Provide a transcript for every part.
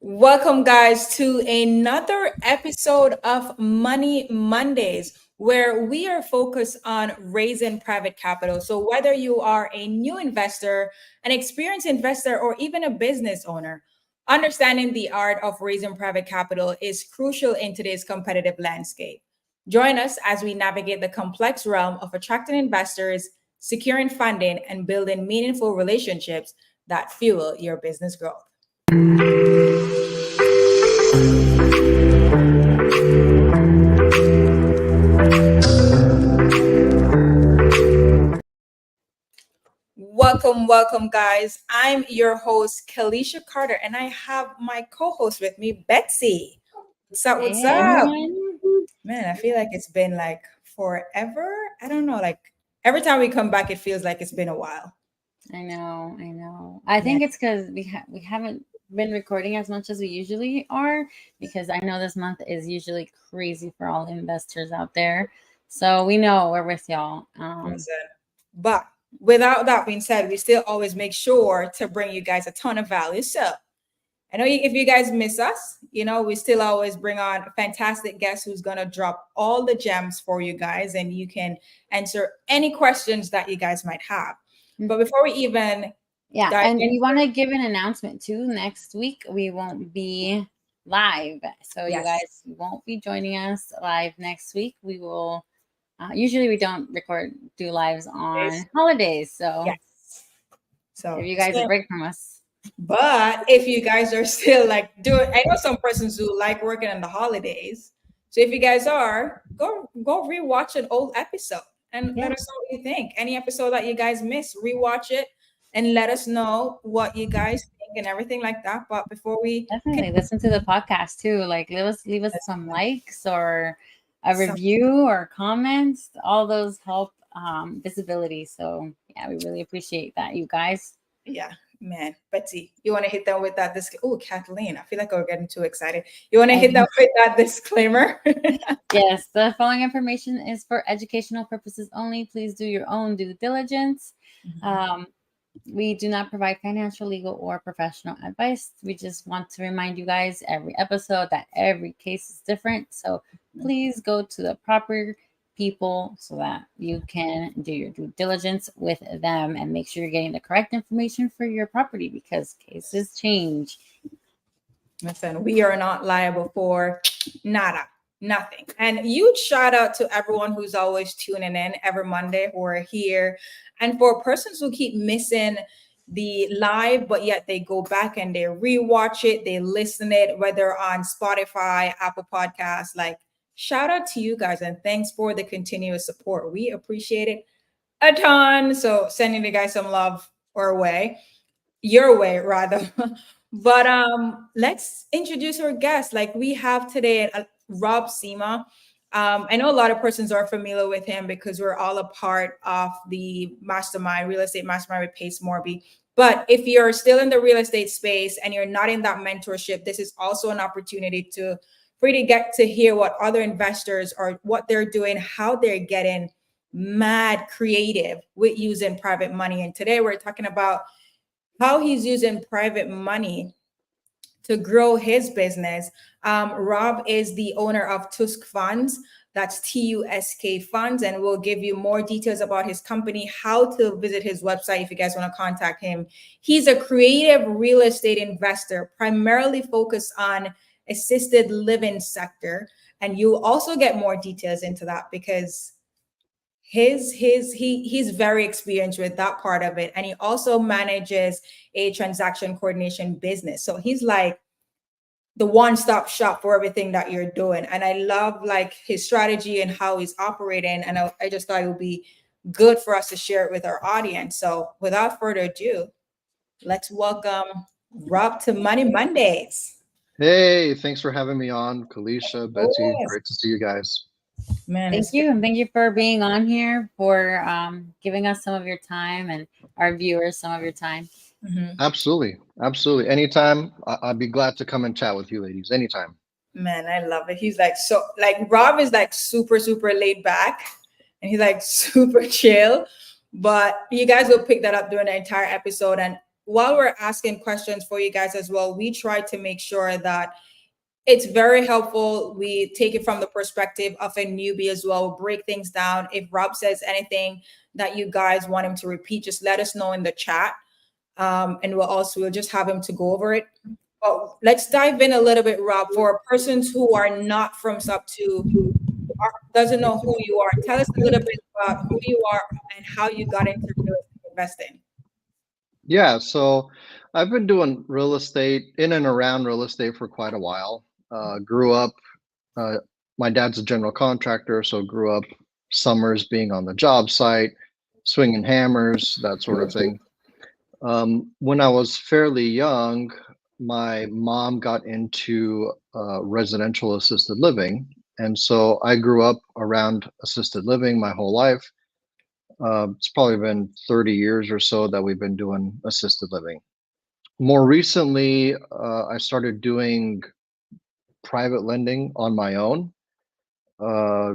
Welcome, guys, to another episode of Money Mondays, where we are focused on raising private capital. So, whether you are a new investor, an experienced investor, or even a business owner, understanding the art of raising private capital is crucial in today's competitive landscape. Join us as we navigate the complex realm of attracting investors, securing funding, and building meaningful relationships that fuel your business growth. Welcome, guys. I'm your host, Kalisha Carter, and I have my co-host with me, Betsy. What's up? What's Hey up? everyone. Man, I feel like it's been like forever. I don't know, like every time we come back, it feels like it's been a while. I know. I Man, think it's because we haven't been recording as much as we usually are because I know this month is usually crazy for all investors out there. So we know we're with y'all. listen. But without that being said, we still always make sure to bring you guys a ton of value. So I know if you guys miss us, we still always bring on a fantastic guest who's going to drop all the gems for you guys, and you can answer any questions that you guys might have. But before we even Yeah, dive and in, we want to give an announcement too. Next week we won't be live, so you yes, guys won't be joining us live next week. We will. Usually we don't do lives on holidays, so yes. give So, you guys a break from us. but if you guys are still like doing, I know some persons who like working on the holidays. So if you guys are, go rewatch an old episode and let Yeah. us know what you think. Any episode that you guys missed, rewatch it and let us know what you guys think and everything like that. But before we Definitely listen to the podcast too. Like leave us some likes or a some, review or comments. All those help visibility. So yeah, we really appreciate that, you guys. yeah, man, Betsy, you want to hit them with that? Oh, Kathleen, I feel like we're getting too excited. You want to hit them Okay. with that disclaimer? Yes, the following information is for educational purposes only. Please do your own due diligence. Um, we do not provide financial, legal, or professional advice. We just want to remind you guys every episode that every case is different. So please go to the proper people so that you can do your due diligence with them and make sure you're getting the correct information for your property because cases change. Listen, we are not liable for nada, nothing. And huge shout out to everyone who's always tuning in every Monday who are here. And for persons who keep missing the live, but yet they go back and they rewatch it, they listen it, whether on Spotify, Apple Podcasts, like shout out to you guys and thanks for the continuous support. We appreciate it a ton. So sending you guys some love our way, your way rather. But let's introduce our guest. Like we have today, Rob Sema. I know a lot of persons are familiar with him because we're all a part of the mastermind, real estate mastermind with Pace Morby. But if you're still in the real estate space and you're not in that mentorship, this is also an opportunity to for you to get to hear what other investors are, what they're doing, how they're getting mad creative with using private money. And today we're talking about how he's using private money to grow his business. Rob is the owner of Tusk Funds. That's TUSK Funds, and we'll give you more details about his company, how to visit his website if you guys want to contact him. He's a creative real estate investor, primarily focused on assisted living sector, and you'll also get more details into that because he's very experienced with that part of it, and he also manages a transaction coordination business, so he's like the one-stop shop for everything that you're doing. And I love like his strategy and how he's operating, and I just thought it would be good for us to share it with our audience. So without further ado, let's welcome Rob to Money Mondays. Hey, thanks for having me on, Kalisha, Betsy. Yes, Great to see you guys. man, Thank it's good. you. And thank you for being on here, for giving us some of your time and our viewers some of your time. Mhm. Absolutely. Absolutely. Anytime, I'd be glad to come and chat with you ladies. Anytime. Man, I love it. He's like so like Rob is like super laid back and he's like super chill. But you guys will pick that up during the entire episode. And while we're asking questions for you guys as well, we try to make sure that it's very helpful. We take it from the perspective of a newbie as well, break things down. If Rob says anything that you guys want him to repeat, just let us know in the chat. And we'll just have him to go over it. But let's dive in a little bit, Rob, for persons who are not from Sub 2, doesn't know who you are. Tell us a little bit about who you are and how you got into real estate investing. Yeah, so I've been doing real estate in and around real estate for quite a while. Grew up, my dad's a general contractor, so grew up summers being on the job site, swinging hammers, that sort of thing. When I was fairly young, my mom got into residential assisted living. And so I grew up around assisted living my whole life. It's probably been 30 years or so that we've been doing assisted living. More recently, I started doing private lending on my own,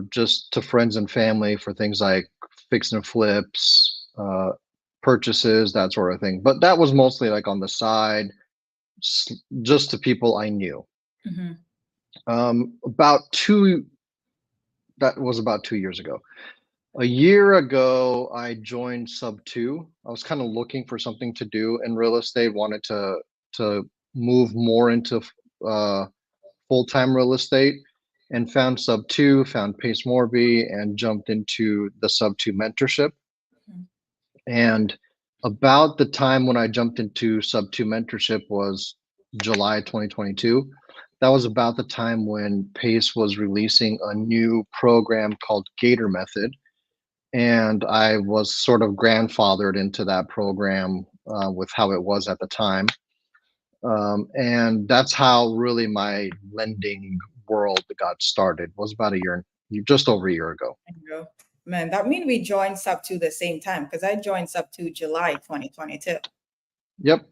just to friends and family for things like fix and flips, purchases, that sort of thing. But that was mostly like on the side, just to people I knew. Mm-hmm. That was about 2 years ago. A year ago, I joined Sub 2. I was kind of looking for something to do in real estate, wanted to move more into full-time real estate, and found Sub 2, found Pace Morby, and jumped into the Sub 2 mentorship. Mm-hmm. And about the time when I jumped into Sub 2 mentorship was July 2022. That was about the time when Pace was releasing a new program called Gator Method. And I was sort of grandfathered into that program with how it was at the time. And that's how really my lending world got started, was about just over a year ago. Man, that means we joined Sub 2 the same time, because I joined Sub 2 July 2022. Yep,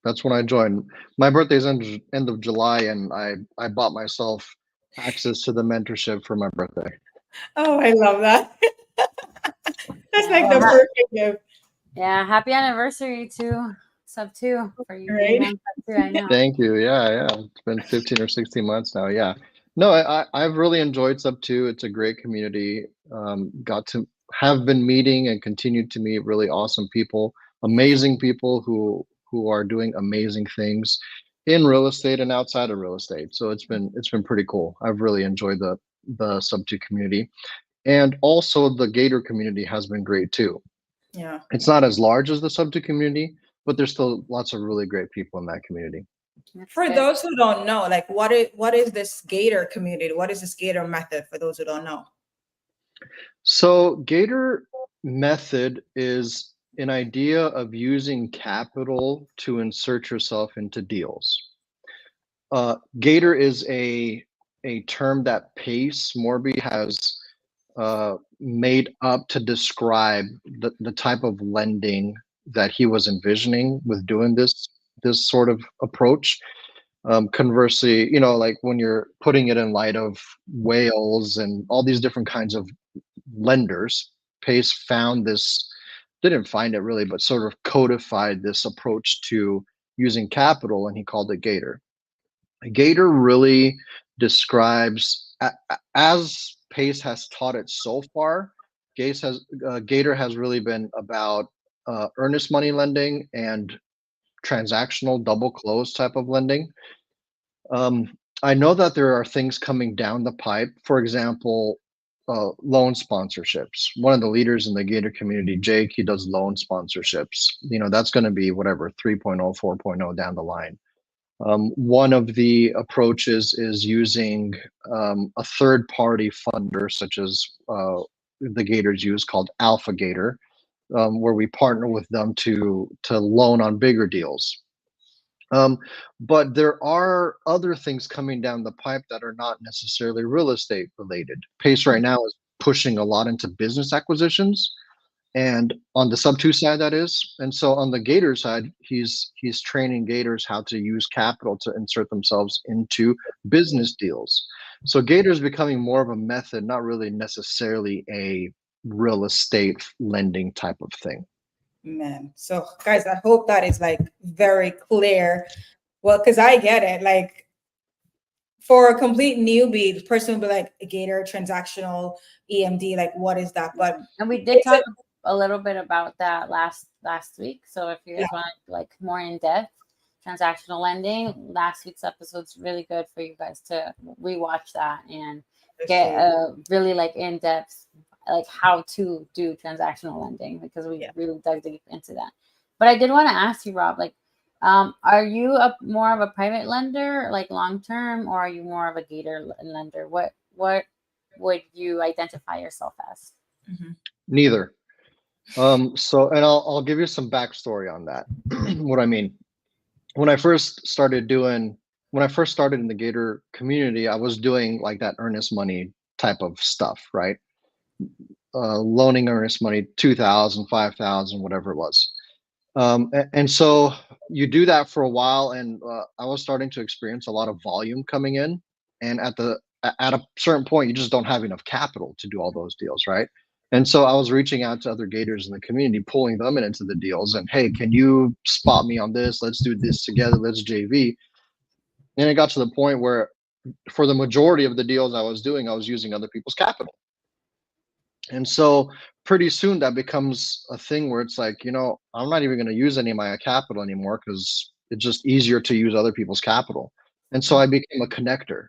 that's when I joined. My birthday's end of July, and I bought myself access to the mentorship for my birthday. Oh, I love that. That's like the Yeah. perfect gift. Yeah, happy anniversary to Sub 2 for you Right. being on Sub 2. I know. Thank you. Yeah. It's been 15 or 16 months now. Yeah. No, I've really enjoyed Sub 2. It's a great community. Got to have been meeting and continued to meet really awesome people, amazing people who are doing amazing things in real estate and outside of real estate. So it's been pretty cool. I've really enjoyed the Sub 2 community. And also the Gator community has been great too. Yeah. It's not as large as the Sub 2 community, but there's still lots of really great people in that community. For those who don't know, like what is this Gator community? What is this Gator method for those who don't know? So Gator method is an idea of using capital to insert yourself into deals. Gator is a term that Pace Morby has made up to describe the type of lending that he was envisioning with doing this sort of approach. Conversely, like when you're putting it in light of whales and all these different kinds of lenders, Pace found this, didn't find it really, but sort of codified this approach to using capital, and he called it Gator. Gator really describes, as Pace has taught it so far, Gator has really been about earnest money lending and transactional double close type of lending. I know that there are things coming down the pipe. For example, loan sponsorships. One of the leaders in the Gator community, Jake, he does loan sponsorships. That's going to be whatever 3.0, 4.0 down the line. One of the approaches is using a third-party funder, such as the Gators use, called Alpha Gator, where we partner with them to loan on bigger deals. But there are other things coming down the pipe that are not necessarily real estate related. Pace right now is pushing a lot into business acquisitions, and on the Sub 2 side, that is. And so on the Gator side, he's training Gators how to use capital to insert themselves into business deals. So Gator is becoming more of a method, not really necessarily a real estate lending type of thing. Man. So guys, I hope that is like very clear. Well, because I get it. Like for a complete newbie, the person would be like, Gator, transactional, EMD, like what is that? But And we did it's talk a little bit about that last week. So if you guys Yeah. want like more in depth transactional lending, last week's episode's really good for you guys to rewatch that and get a really like in depth like how to do transactional lending, because we Yeah. really dug deep into that. But I did want to ask you, Rob, like, are you more of a private lender, like long term, or are you more of a Gator lender? What would you identify yourself as? Neither. So, and I'll give you some backstory on that. What I mean, when I first started in the Gator community, I was doing like that earnest money type of stuff, right? Loaning earnest money, 2,000, 5,000, whatever it was. And so you do that for a while, and I was starting to experience a lot of volume coming in. And at a certain point, you just don't have enough capital to do all those deals, right? And so I was reaching out to other Gators in the community, pulling them into the deals, and hey, can you spot me on this? Let's do this together. Let's JV. And it got to the point where, for the majority of the deals I was doing, I was using other people's capital. And so pretty soon that becomes a thing where it's like, I'm not even going to use any of my capital anymore because it's just easier to use other people's capital. And so I became a connector,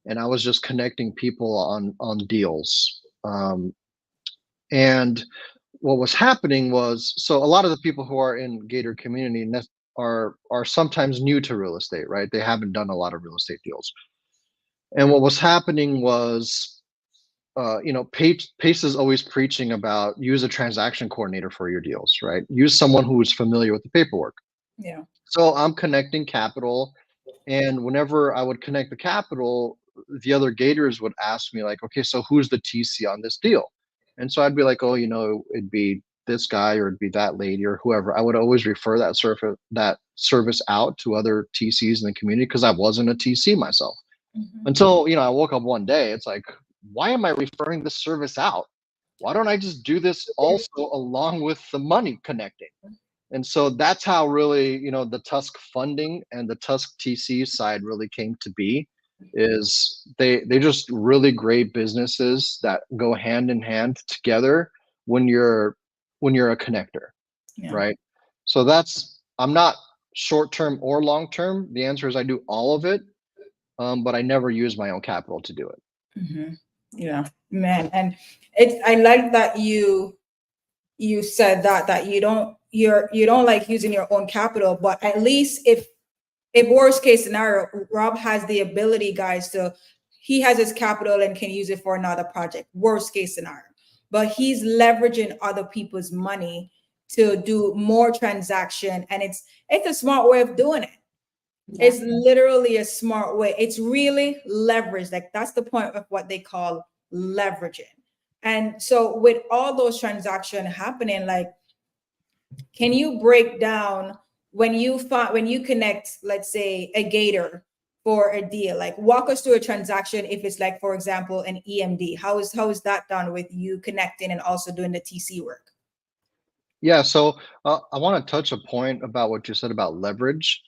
and I was just connecting people on deals. And what was happening was, so a lot of the people who are in Gator community are sometimes new to real estate, right? They haven't done a lot of real estate deals. And what was happening was, Pace is always preaching about use a transaction coordinator for your deals, right? Use someone who is familiar with the paperwork. Yeah. So I'm connecting capital, and whenever I would connect the capital, the other Gators would ask me like, okay, so who's the TC on this deal? And so I'd be like, oh, it'd be this guy or it'd be that lady or whoever. I would always refer that service out to other TCs in the community because I wasn't a TC myself. Until, I woke up one day, it's like, why am I referring this service out? Why don't I just do this also along with the money connecting? And so that's how really, the Tusk funding and the Tusk TC side really came to be, is they just really great businesses that go hand in hand together when you're a connector, right? So I'm not short term or long term. The answer is I do all of it, but I never use my own capital to do it. Yeah, man. And I like that you said that you don't like using your own capital, but at least if worst case scenario, Rob has the ability, guys, he has his capital and can use it for another project, worst case scenario, but he's leveraging other people's money to do more transaction. And it's a smart way of doing it. Yeah. It's literally a smart way. It's really leverage. Like that's the point of what they call leveraging. And so with all those transactions happening, like, can you break down when you connect, let's say, a Gator for a deal? Like walk us through a transaction if it's like, for example, an EMD. How is that done with you connecting and also doing the TC work? Yeah, so I want to touch a point about what you said about leverage.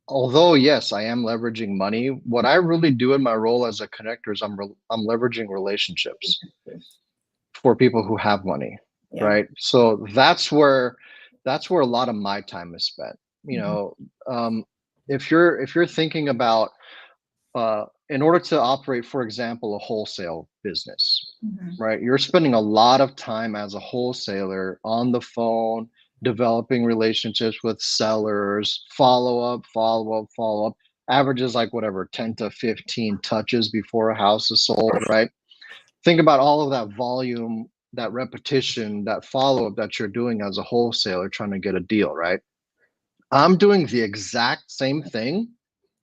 Although yes, I am leveraging money, what I really do in my role as a connector is I'm leveraging relationships for people who have money, right? So that's where a lot of my time is spent. If you're thinking about in order to operate, for example, a wholesale business, right? You're spending a lot of time as a wholesaler on the phone, developing relationships with sellers, follow up, averages like whatever, 10 to 15 touches before a house is sold, right? Think about all of that volume, that repetition, that follow up that you're doing as a wholesaler trying to get a deal, right? I'm doing the exact same thing,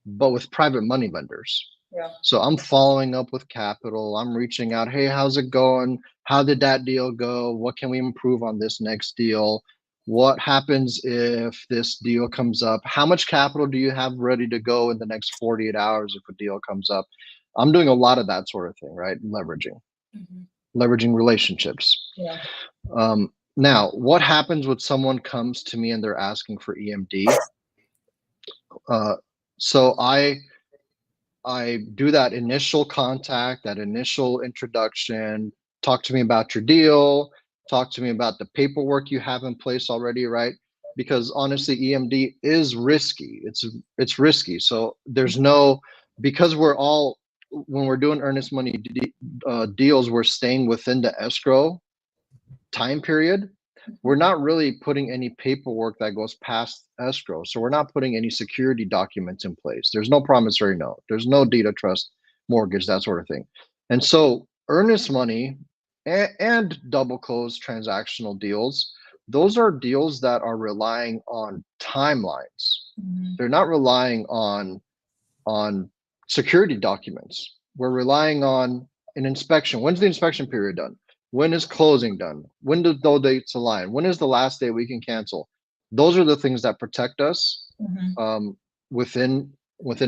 but with private money lenders. Yeah. So I'm following up with capital. I'm reaching out. Hey, how's it going? How did that deal go? What can we improve on this next deal? What happens if this deal comes up? How much capital do you have ready to go in the next 48 hours if a deal comes up? I'm doing a lot of that sort of thing, right? Leveraging relationships. Yeah. Now, what happens when someone comes to me and they're asking for EMD? So I do that initial contact, that initial introduction, talk to me about your deal, talk to me about the paperwork you have in place already, right? Because honestly, EMD is risky. It's risky. So there's no, because we're all, when we're doing earnest money deals, we're staying within the escrow time period. We're not really putting any paperwork that goes past escrow. So we're not putting any security documents in place. There's no promissory note. There's no deed of trust, mortgage, that sort of thing. And so earnest money and double close transactional deals, those are deals that are relying on timelines. They're not relying on security documents. We're relying on an inspection. When's the inspection period done? When is closing done? When do those dates align? When is the last day we can cancel? Those are the things that protect us within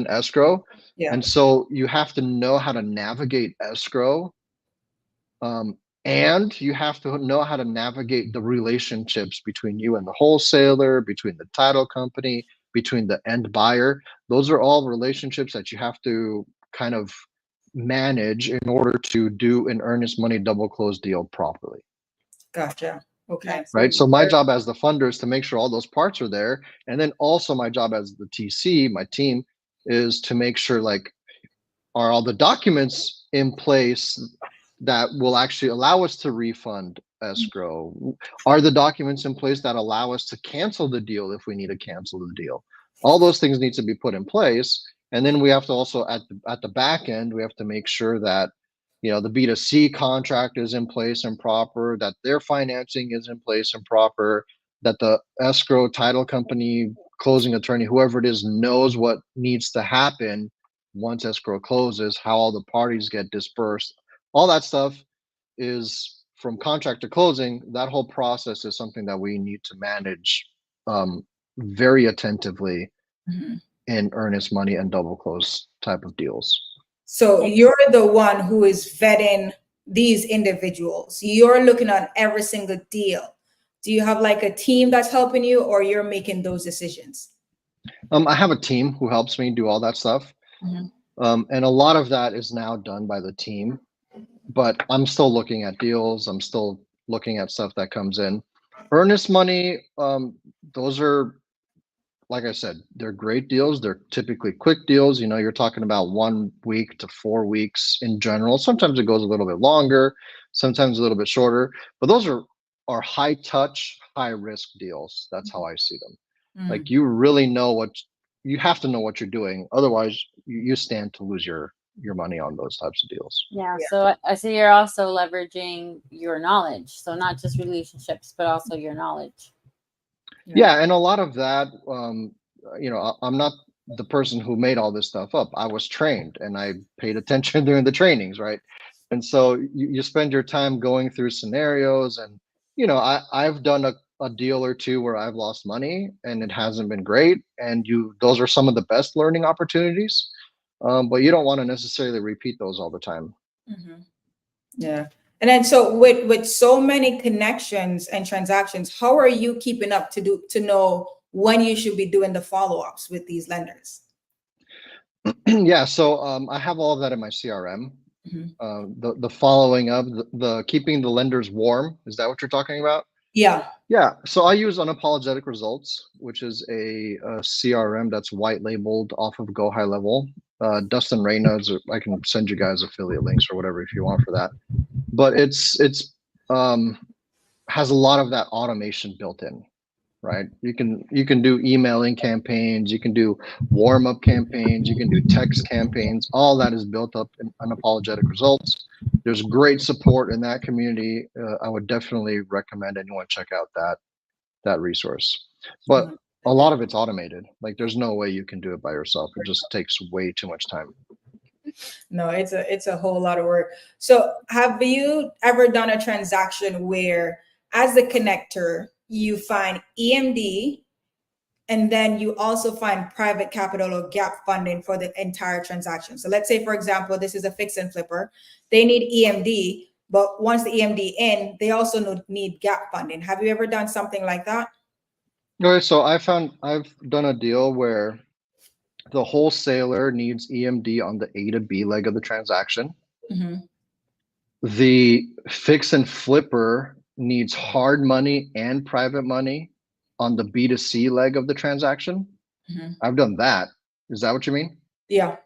escrow. Yeah. And so you have to know how to navigate escrow, and you have to know how to navigate the relationships between you and the wholesaler, between the title company, between the end buyer. Those are all relationships that you have to kind of manage in order to do an earnest money double close deal properly. Gotcha. Okay. Right. So my job as the funder is to make sure all those parts are there. And then also my job as the TC, my team, is to make sure, like, are all the documents in place that will actually allow us to refund escrow? Are the documents in place that allow us to cancel the deal if we need to cancel the deal? All those things need to be put in place. And then we have to also, at the back end, we have to make sure that, you know, the B2C contract is in place and proper, that their financing is in place and proper, that the escrow title company, closing attorney, whoever it is, knows what needs to happen once escrow closes, how all the parties get dispersed. All that stuff is from contract to closing. That whole process is something that we need to manage very attentively in earnest money and double close type of deals. So you're the one who is vetting these individuals. You're looking at every single deal. Do you have like a team that's helping you, or you're making those decisions? I have a team who helps me do all that stuff. And a lot of that is now done by the team, but I'm still looking at deals. I'm still looking at stuff that comes in. Earnest money, those are, like I said, they're great deals. They're typically quick deals. You know, you're talking about 1 week to 4 weeks in general. Sometimes it goes a little bit longer, sometimes a little bit shorter, but those are high touch, high risk deals. That's how I see them. Like, you really know you have to know what you're doing. Otherwise you stand to lose your money on those types of deals. Yeah. So I see you're also leveraging your knowledge. So not just relationships, but also your knowledge. Yeah, and a lot of that, you know, I'm not the person who made all this stuff up. I was trained and I paid attention during the trainings, right? And so you spend your time going through scenarios, and, you know, I've done a deal or two where I've lost money and it hasn't been great. And those are some of the best learning opportunities. But you don't want to necessarily repeat those all the time. Yeah. And then, so with so many connections and transactions, how are you keeping up to know when you should be doing the follow-ups with these lenders? Yeah, so I have all of that in my CRM. The following up, the keeping the lenders warm. Is that what you're talking about? Yeah. Yeah. So I use Unapologetic Results, which is a CRM that's white labeled off of Go High Level. Dustin Reynolds, I can send you guys affiliate links or whatever if you want for that. But it's has a lot of that automation built in, right? You can do emailing campaigns, you can do warm-up campaigns, you can do text campaigns. All that is built up in Unapologetic Results. There's great support in that community. I would definitely recommend anyone check out that resource. But a lot of it's automated. Like, there's no way you can do it by yourself. It just takes way too much time. No, it's a whole lot of work. So have you ever done a transaction where, as the connector, you find EMD and then you also find private capital or gap funding for the entire transaction? So let's say, for example, this is a fix and flipper. They need EMD, But once the EMD in, they also need gap funding. Have you ever done something like that? Okay, so I've done a deal where the wholesaler needs EMD on the A to B leg of the transaction. Mm-hmm. The fix and flipper needs hard money and private money on the B to C leg of the transaction. Mm-hmm. I've done that. Is that what you mean? Yeah.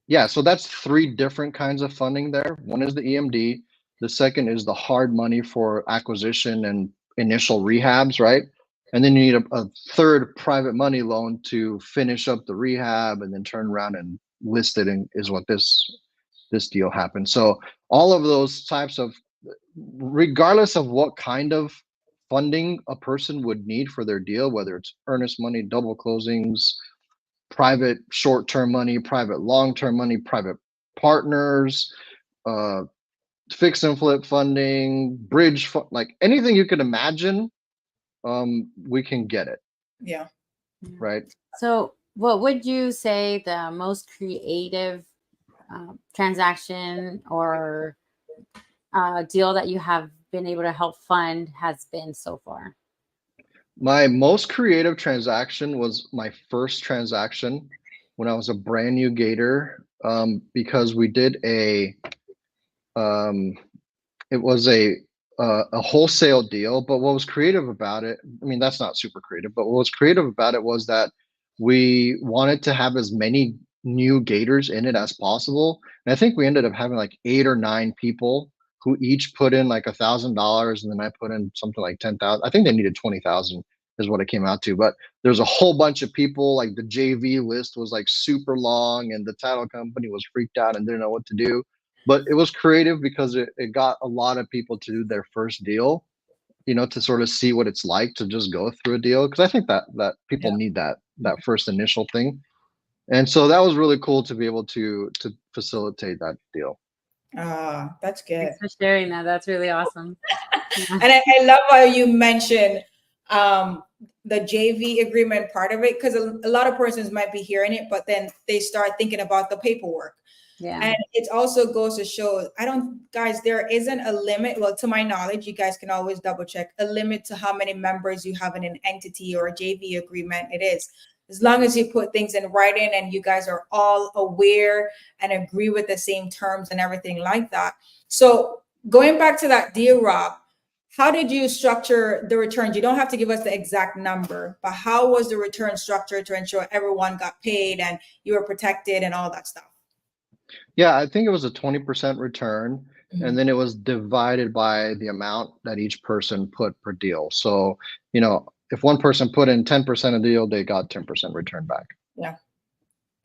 Yeah, so that's 3 different kinds of funding there. One is the EMD. The second is the hard money for acquisition and initial rehabs, right? And then you need a third private money loan to finish up the rehab and then turn around and list it, and is what this deal happened. So all of those types of, regardless of what kind of funding a person would need for their deal, whether it's earnest money, double closings, private short-term money, private long-term money, private partners, fix and flip funding, like anything you could imagine, we can get it. Yeah. Right. So what would you say the most creative transaction or deal that you have been able to help fund has been so far? My most creative transaction was my first transaction when I was a brand new Gator, because we did it was a wholesale deal. But what was creative about it, I mean, that's not super creative, but what was creative about it was that we wanted to have as many new Gators in it as possible. And I think we ended up having like 8 or 9 people who each put in like $1,000, and then I put in something like 10,000. I think they needed 20,000 is what it came out to. But there's a whole bunch of people, like the JV list was like super long, and the title company was freaked out and didn't know what to do. But it was creative because it got a lot of people to do their first deal, to sort of see what it's like to just go through a deal. Because I think that people need that first initial thing. And so that was really cool to be able to facilitate that deal. That's good. Thanks for sharing that. That's really awesome. And I love how you mentioned the JV agreement part of it, because a lot of persons might be hearing it, but then they start thinking about the paperwork. Yeah. And it also goes to show, guys, there isn't a limit. Well, to my knowledge, you guys can always double check a limit to how many members you have in an entity or a JV agreement. It is, as long as you put things in writing and you guys are all aware and agree with the same terms and everything like that. So going back to that deal, Rob, how did you structure the returns? You don't have to give us the exact number, but how was the return structured to ensure everyone got paid and you were protected and all that stuff? Yeah, I think it was a 20% return, Mhm. and then it was divided by the amount that each person put per deal. So, if one person put in 10% of the deal, they got 10% return back. Yeah.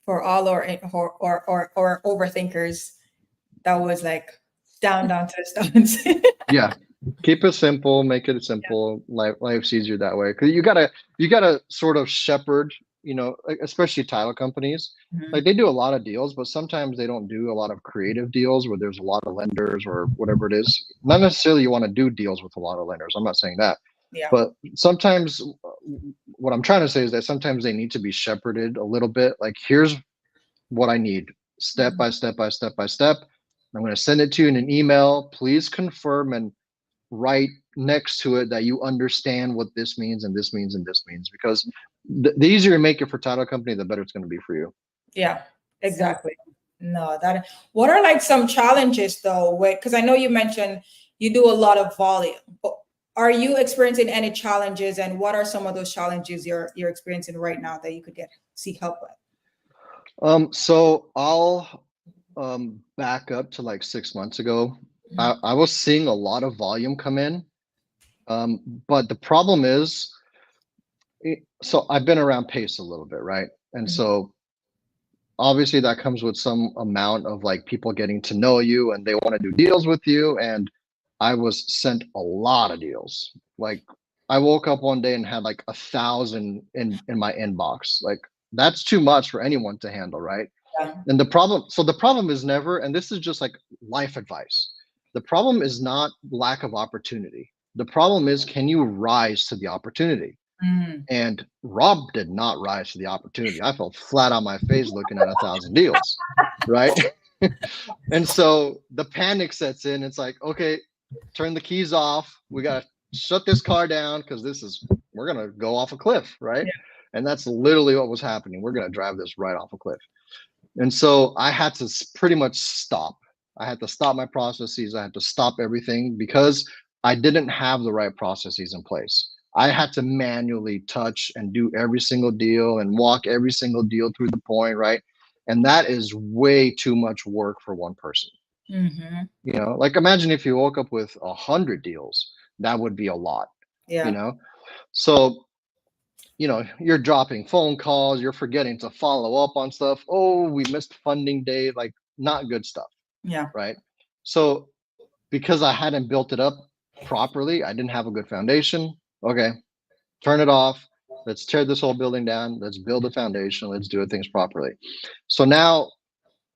For all or overthinkers, that was like down to the stones. Yeah. Keep it simple, make it simple. Life's easier that way. Because you gotta sort of shepherd, especially title companies. Mhm. Like, they do a lot of deals, but sometimes they don't do a lot of creative deals where there's a lot of lenders or whatever it is. Not necessarily you want to do deals with a lot of lenders. I'm not saying that. Yeah. But sometimes what I'm trying to say is that sometimes they need to be shepherded a little bit. Like, here's what I need, step by step by step by step. I'm going to send it to you in an email. Please confirm and write next to it that you understand what this means and this means and this means, because the easier you make it for title company, the better it's going to be for you. Yeah, exactly. No, what are like some challenges though? Because I know you mentioned you do a lot of volume, but are you experiencing any challenges, and what are some of those challenges you're experiencing right now that you could seek help with? So I'll back up to like 6 months ago. I was seeing a lot of volume come in, but the problem is, so I've been around Pace a little bit, right? And so obviously that comes with some amount of like people getting to know you and they want to do deals with you. And I was sent a lot of deals. Like, I woke up one day and had like 1,000 in my inbox. Like, that's too much for anyone to handle, right? Yeah. And the problem is never, and this is just like life advice, the problem is not lack of opportunity. The problem is, can you rise to the opportunity? And Rob did not rise to the opportunity. I fell flat on my face looking at 1,000 deals, right? And so the panic sets in. It's like, okay, turn the keys off. We got to shut this car down because we're going to go off a cliff, right? Yeah. And that's literally what was happening. We're going to drive this right off a cliff. And so I had to pretty much stop. I had to stop my processes. I had to stop everything because I didn't have the right processes in place. I had to manually touch and do every single deal and walk every single deal through the point, right? And that is way too much work for one person. Mm-hmm. You know, like imagine if you woke up with 100 deals, that would be a lot, Yeah. you know? So, you know, you're dropping phone calls, you're forgetting to follow up on stuff. Oh, we missed funding day, like not good stuff, Yeah. right? So, because I hadn't built it up properly, I didn't have a good foundation. Okay, turn it off. Let's tear this whole building down. Let's build a foundation. Let's do things properly. So now,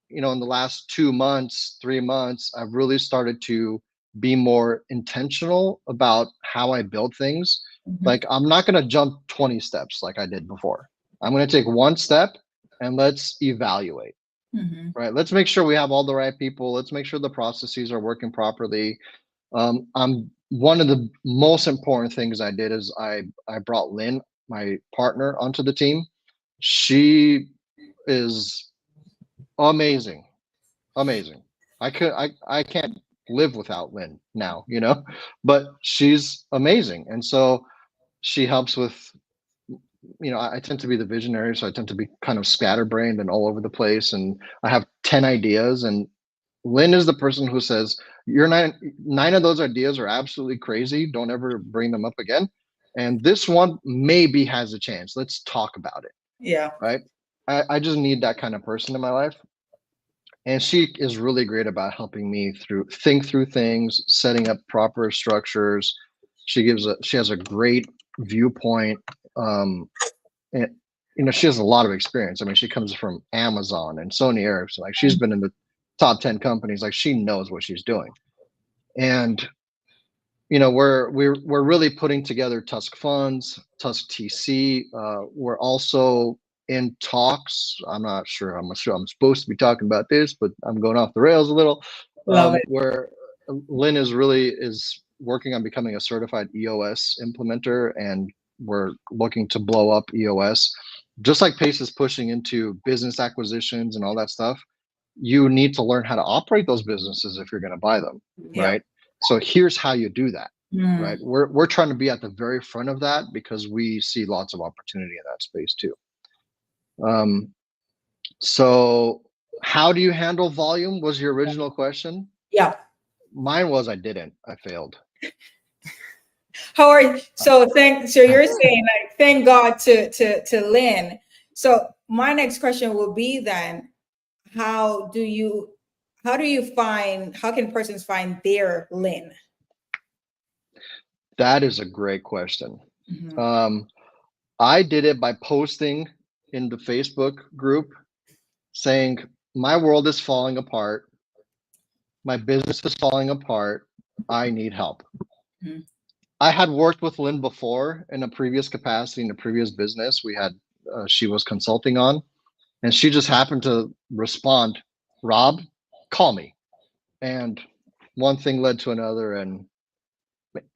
you know, in the last 2 months, 3 months, I've really started to be more intentional about how I build things. Mm-hmm. Like, I'm not going to jump 20 steps like I did before. I'm going to take one step and let's evaluate, Mm-hmm. right? Let's make sure we have all the right people. Let's make sure the processes are working properly. I'm one of the most important things I did is I brought Lynn, my partner, onto the team. She is amazing, amazing. I can't live without Lynn now, you know, but she's amazing, and so she helps with, you know, I tend to be the visionary, so I tend to be kind of scatterbrained and all over the place, and I have 10 ideas, and Lynn is the person who says, "Your nine of those ideas are absolutely crazy. Don't ever bring them up again. And this one maybe has a chance. Let's talk about it." Yeah. Right? I just need that kind of person in my life. And she is really great about helping me think through things, setting up proper structures. She has a great viewpoint. And you know, she has a lot of experience. I mean, she comes from Amazon and Sony Ericsson. Like, she's been in the top 10 companies. Like, she knows what she's doing. And you know, we're really putting together Tusk Funds, Tusk TC. We're also in talks. I'm not sure I'm supposed to be talking about this, but I'm going off the rails a little. Love it. Where Lynn is working on becoming a certified EOS implementer, and we're looking to blow up EOS. Just like Pace is pushing into business acquisitions and all that stuff, you need to learn how to operate those businesses if you're going to buy them, Yeah. right? So here's how you do that, Mm. right? We're trying to be at the very front of that because we see lots of opportunity in that space too. So how do you handle volume was your original question. Yeah. Mine was I didn't. I failed. How are you? So you're saying, like, thank God to Lynn. So my next question will be then, how can persons find their Lynn? That is a great question. Mm-hmm. I did it by posting in the Facebook group saying, my world is falling apart. My business is falling apart. I need help. Mm-hmm. I had worked with Lynn before in a previous capacity in a previous business she was consulting on, and she just happened to respond, "Rob, call me." And one thing led to another, and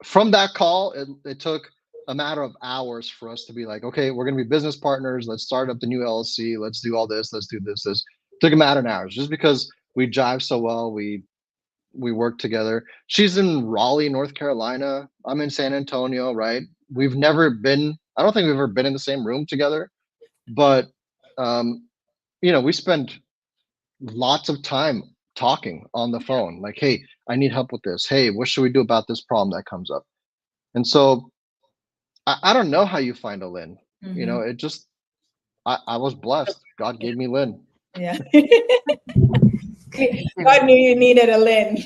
from that call, it took a matter of hours for us to be like, okay, we're going to be business partners. Let's start up the new LLC. Let's do all this. Let's do this. It took a matter of hours just because we jive so well. We work together. She's in Raleigh, North Carolina. I'm in San Antonio, right? I don't think we've ever been in the same room together, but you know, we spend lots of time talking on the phone. Like, hey, I need help with this. Hey, what should we do about this problem that comes up? And so I don't know how you find a Lynn. Mm-hmm. You know, I was blessed. God gave me Lynn. Yeah. God knew you needed a Lynn.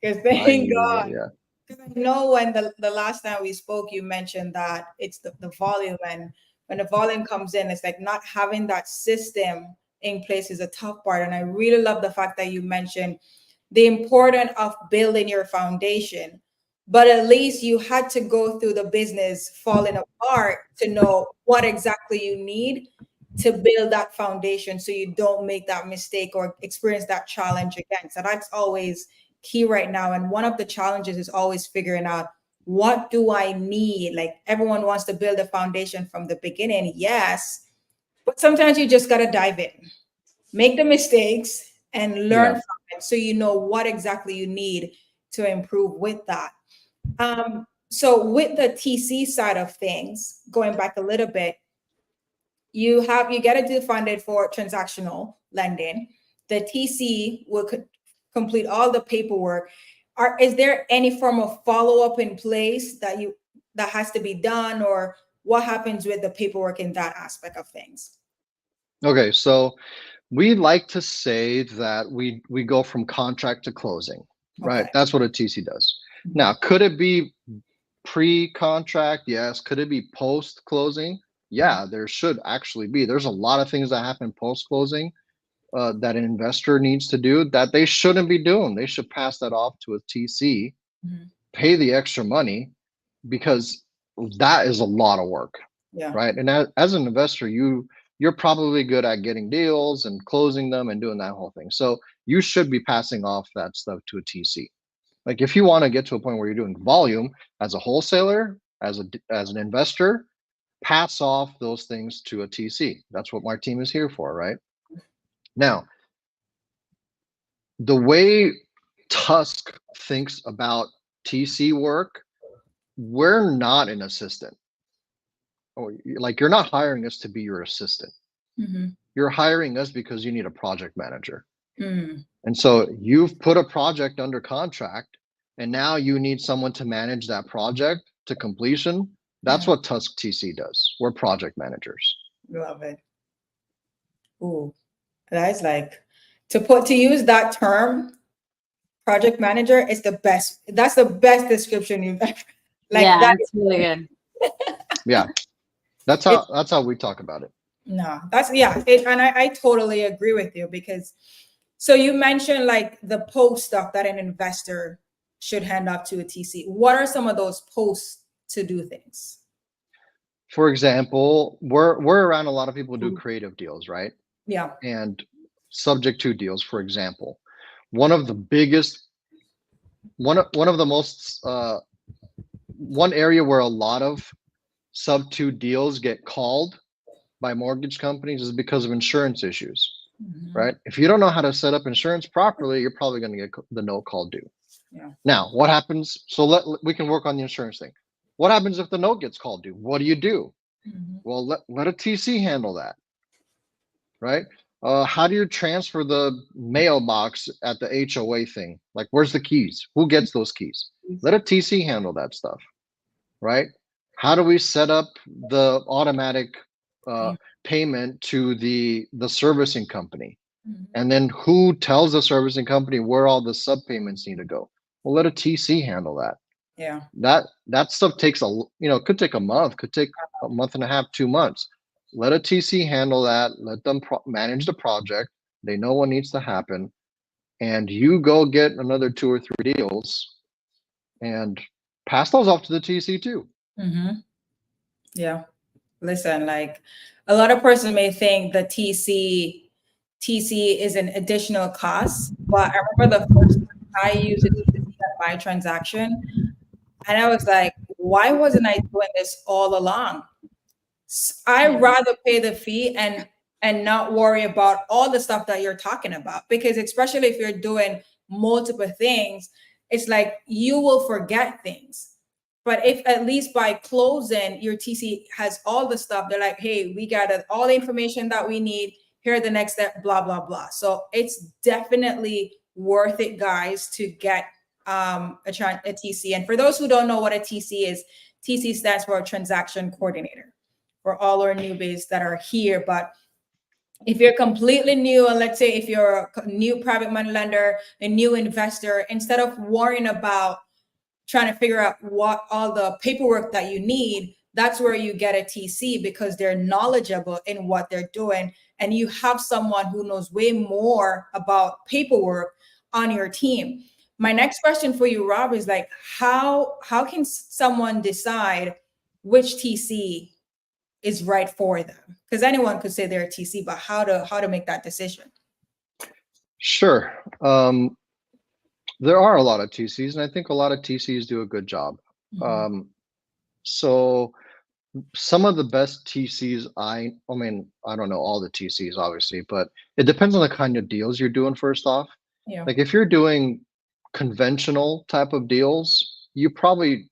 Because I thank needed God. it, yeah. Because I know when the last time we spoke, you mentioned that it's the volume, and when the volume comes in, it's like not having that system in place is a tough part. And I really love the fact that you mentioned the importance of building your foundation. But at least you had to go through the business falling apart to know what exactly you need. to build that foundation so you don't make that mistake or experience that challenge again. So that's always key right now. And one of the challenges is always figuring out, what do I need? Like, everyone wants to build a foundation from the beginning. Yes, but sometimes you just got to dive in, make the mistakes, and learn Yeah. from it so you know what exactly you need to improve with that. So with the TC side of things, going back a little bit, you get to do funded for transactional lending. The TC will complete all the paperwork. Is there any form of follow-up in place that has to be done, or what happens with the paperwork in that aspect of things? Okay, so we like to say that we go from contract to closing, right? Okay. That's what a TC does. Now, could it be pre-contract? Yes. Could it be post-closing? Yeah, there should actually be. There's a lot of things that happen post-closing that an investor needs to do that they shouldn't be doing. They should pass that off to a TC, pay the extra money, because that is a lot of work, Yeah. right? And as an investor, you're probably good at getting deals and closing them and doing that whole thing. So you should be passing off that stuff to a TC. Like, if you want to get to a point where you're doing volume as a wholesaler, as an investor, pass off those things to a TC. That's what my team is here for, right? Now, the way Tusk thinks about TC work, we're not an assistant. Or, like, you're not hiring us to be your assistant. You're hiring us because you need a project manager. And so you've put a project under contract, and now you need someone to manage that project to completion. That's what Tusk TC does. We're project managers. Love it. Ooh, that's like, to use that term, project manager, is the best. That's the best description you've ever. Like, yeah, that that's really good. Yeah, that's how we talk about it. No, and I totally agree with you, because so you mentioned like the post stuff that an investor should hand off to a TC. What are some of those posts to do things? For example, we're around a lot of people who do creative deals, right? Yeah. And subject to deals, for example. One of the biggest, one of the most, one area where a lot of sub 2 deals get called by mortgage companies is because of insurance issues, right? If you don't know how to set up insurance properly, you're probably going to get the no call due. Yeah. Now, what happens? So we can work on the insurance thing. What happens if the note gets called due? What do? Well, let a TC handle that, right? How do you transfer the mailbox at the HOA thing? Like, where's the keys? Who gets those keys? Let a TC handle that stuff, right? How do we set up the automatic payment to the servicing company? And then who tells the servicing company where all the sub payments need to go? Well, let a TC handle that. Yeah. That stuff takes could take a month, could take a month and a half, 2 months. Let a TC handle that. Let them manage the project. They know what needs to happen, and you go get another 2 or 3 deals and pass those off to the TC too. Yeah. Listen, like, a lot of person may think the TC is an additional cost, but I remember the first time I used a TC at my transaction, and I was like, why wasn't I doing this all along? I'd rather pay the fee and not worry about all the stuff that you're talking about, because especially if you're doing multiple things, it's like you will forget things. But if at least by closing, your TC has all the stuff, they're like, hey, we got all the information that we need. Here are the next step, blah, blah, blah. So it's definitely worth it, guys, to get a TC. And for those who don't know what a TC is, TC stands for a transaction coordinator, for all our newbies that are here. But if you're completely new, and let's say if you're a new private money lender, a new investor, instead of worrying about trying to figure out what all the paperwork that you need, that's where you get a TC, because they're knowledgeable in what they're doing. And you have someone who knows way more about paperwork on your team. My next question for you, Rob, is like, how can someone decide which TC is right for them? Because anyone could say they're a TC, but how to make that decision? Sure. There are a lot of TCs, and I think a lot of TCs do a good job. So some of the best TCs, I mean, I don't know all the TCs obviously, but it depends on the kind of deals you're doing first off. Yeah. Like if you're doing conventional type of deals, you probably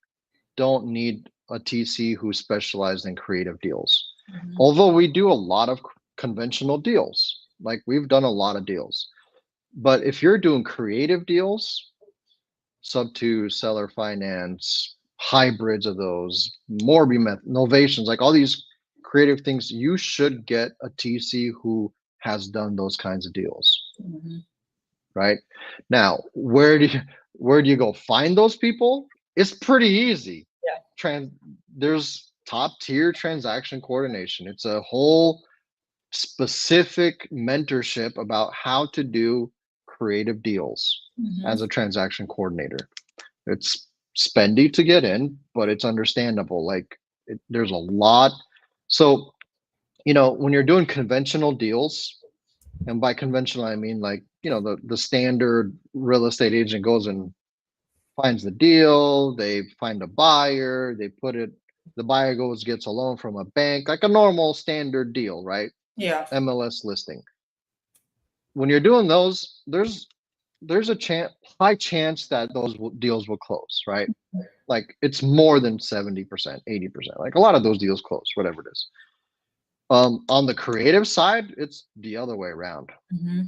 don't need a TC who specialized in creative deals. Although we do a lot of conventional deals, like we've done a lot of deals. But if you're doing creative deals, sub to seller finance, hybrids of those, Morbi method, novations, like all these creative things, you should get a TC who has done those kinds of deals. Right now, where do you go find those people? It's pretty easy. There's top tier transaction coordination. It's a whole specific mentorship about how to do creative deals as a transaction coordinator. It's spendy to get in, but it's understandable. Like there's a lot. So, when you're doing conventional deals, and by conventional, I mean like, the standard real estate agent goes and finds the deal, they find a buyer, the buyer gets a loan from a bank, like a normal standard deal, right? Yeah. MLS listing. When you're doing those, there's a high chance that those deals will close, right? Like it's more than 70%, 80%. Like a lot of those deals close, whatever it is. On the creative side, it's the other way around.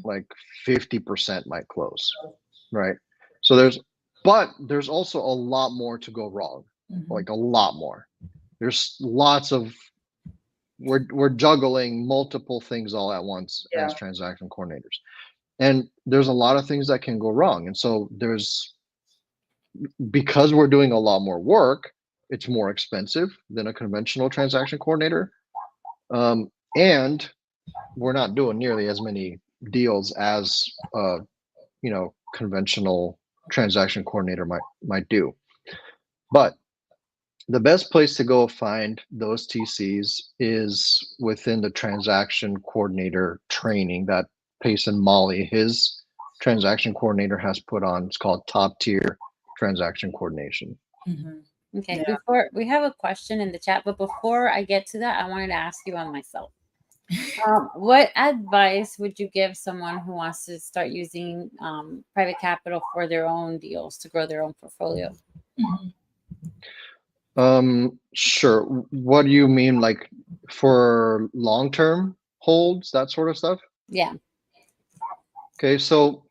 Like 50% might close, right? So there's also a lot more to go wrong, like a lot more. There's lots of we're juggling multiple things all at once as transaction coordinators, and there's a lot of things that can go wrong. And so because we're doing a lot more work, it's more expensive than a conventional transaction coordinator, and we're not doing nearly as many deals as conventional transaction coordinator might do. But the best place to go find those TCs is within the transaction coordinator training that Payson Molly, his transaction coordinator, has put on. It's called Top Tier Transaction Coordination. Okay, before we have a question in the chat, but before I get to that, I wanted to ask you on myself. What advice would you give someone who wants to start using private capital for their own deals to grow their own portfolio? Sure. What do you mean, like for long-term holds, that sort of stuff? Yeah. Okay, so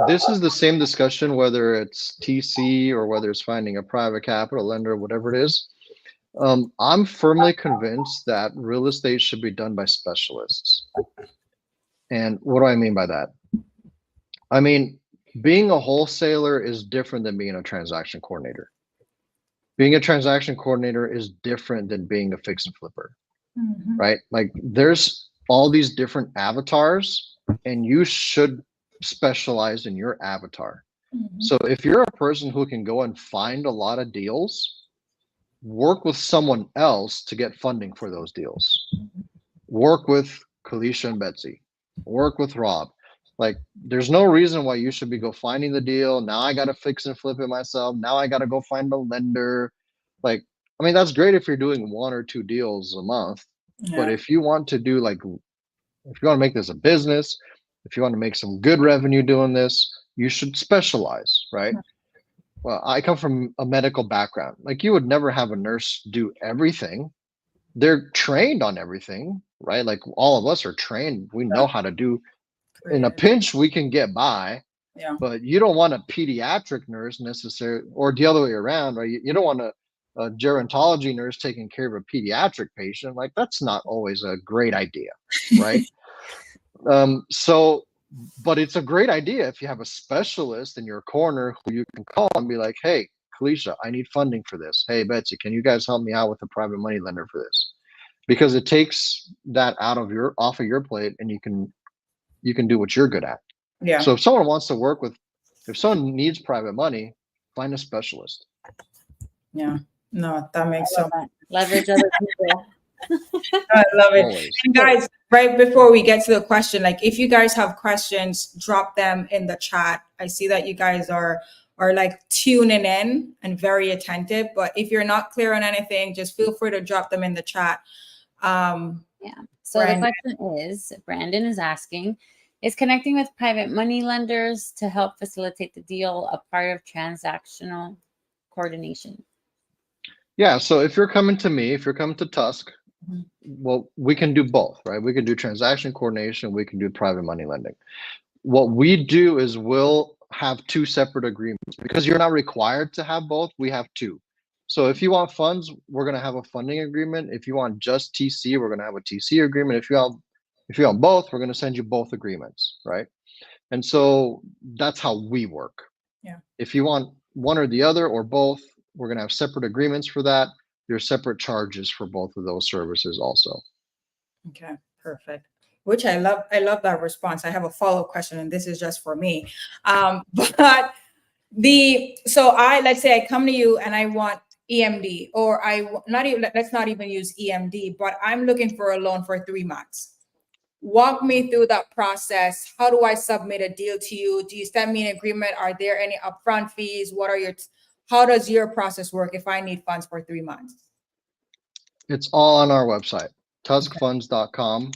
this is the same discussion whether it's TC or whether it's finding a private capital lender, whatever it is. I'm firmly convinced that real estate should be done by specialists. And what do I mean by that? I mean, being a wholesaler is different than being a transaction coordinator. Being a transaction coordinator is different than being a fix and flipper, right? Like there's all these different avatars, and you should specialize in your avatar. So if you're a person who can go and find a lot of deals, work with someone else to get funding for those deals. Work with Kalisha and Betsy. Work with Rob. Like, there's no reason why you should be go finding the deal. Now I got to fix and flip it myself. Now I got to go find a lender. Like, I mean, that's great if you're doing 1 or 2 deals a month. But if you want to do if you want to make this a business, if you want to make some good revenue doing this, you should specialize, right? Well, I come from a medical background. Like, you would never have a nurse do everything. They're trained on everything, right? Like, all of us are trained. We know how to do. In a pinch, we can get by. Yeah. But you don't want a pediatric nurse necessarily, or the other way around, right? You don't want a gerontology nurse taking care of a pediatric patient. Like, that's not always a great idea, right? But it's a great idea if you have a specialist in your corner who you can call and be like, hey, Kalisha, I need funding for this. Hey, Betsy, can you guys help me out with a private money lender for this? Because it takes that off of your plate, and you can do what you're good at. Yeah. So if someone needs private money, find a specialist. Yeah. No, that makes so leverage other people. I love it. Always. And guys, right before we get to the question, like if you guys have questions, drop them in the chat. I see that you guys are like tuning in and very attentive. But if you're not clear on anything, just feel free to drop them in the chat. Yeah. So Brandon. the question is, Brandon is asking, is connecting with private money lenders to help facilitate the deal a part of transactional coordination? Yeah. So if you're coming to me, if you're coming to Tusk, Mhm. well, we can do both, right? We can do transaction coordination. We can do private money lending. What we do is we'll have two separate agreements because you're not required to have both. We have two. So if you want funds, we're going to have a funding agreement. If you want just TC, we're going to have a TC agreement. If you want both, we're going to send you both agreements, right? And so that's how we work. Yeah. If you want one or the other or both, we're going to have separate agreements for that. There's separate charges for both of those services also. Okay, perfect. Which I love. I love that response. I have a follow-up question, and this is just for me. But let's say I come to you and I want EMD, or not even, let's not even use EMD, but I'm looking for a loan for 3 months. Walk me through that process. How do I submit a deal to you? Do you send me an agreement? Are there any upfront fees? How does your process work if I need funds for 3 months? It's all on our website, tuskfunds.com.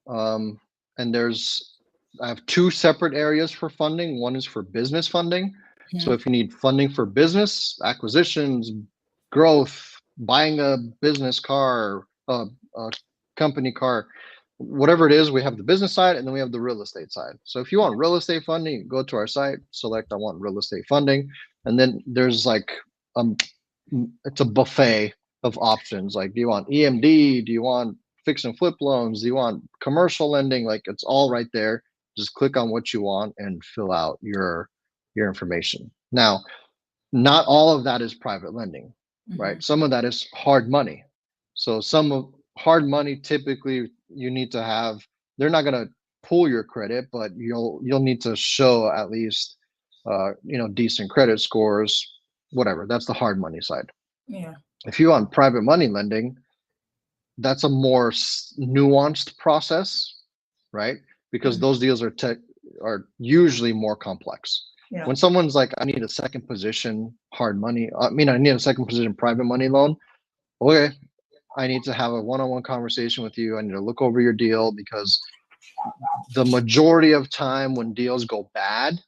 And I have two separate areas for funding. One is for business funding. So if you need funding for business acquisitions, growth, buying a business car, a company car, whatever it is, we have the business side and then we have the real estate side. So if you want real estate funding, go to our site, select I want real estate funding, and then there's like it's a buffet of options. Like, do you want EMD? Do you want fix and flip loans? Do you want commercial lending? Like, it's all right there. Just click on what you want and fill out your information. Now, not all of that is private lending, right? Some of that is hard money. So some of hard money, typically you need to have, they're not going to pull your credit, but you'll need to show at least decent credit scores, whatever. That's the hard money side. Yeah. If you want private money lending, that's a more nuanced process, right? Because those deals are usually more complex. Yeah. When someone's like, I need a second position hard money, I need a second position private money loan. Okay, I need to have a one-on-one conversation with you. I need to look over your deal, because the majority of time when deals go bad,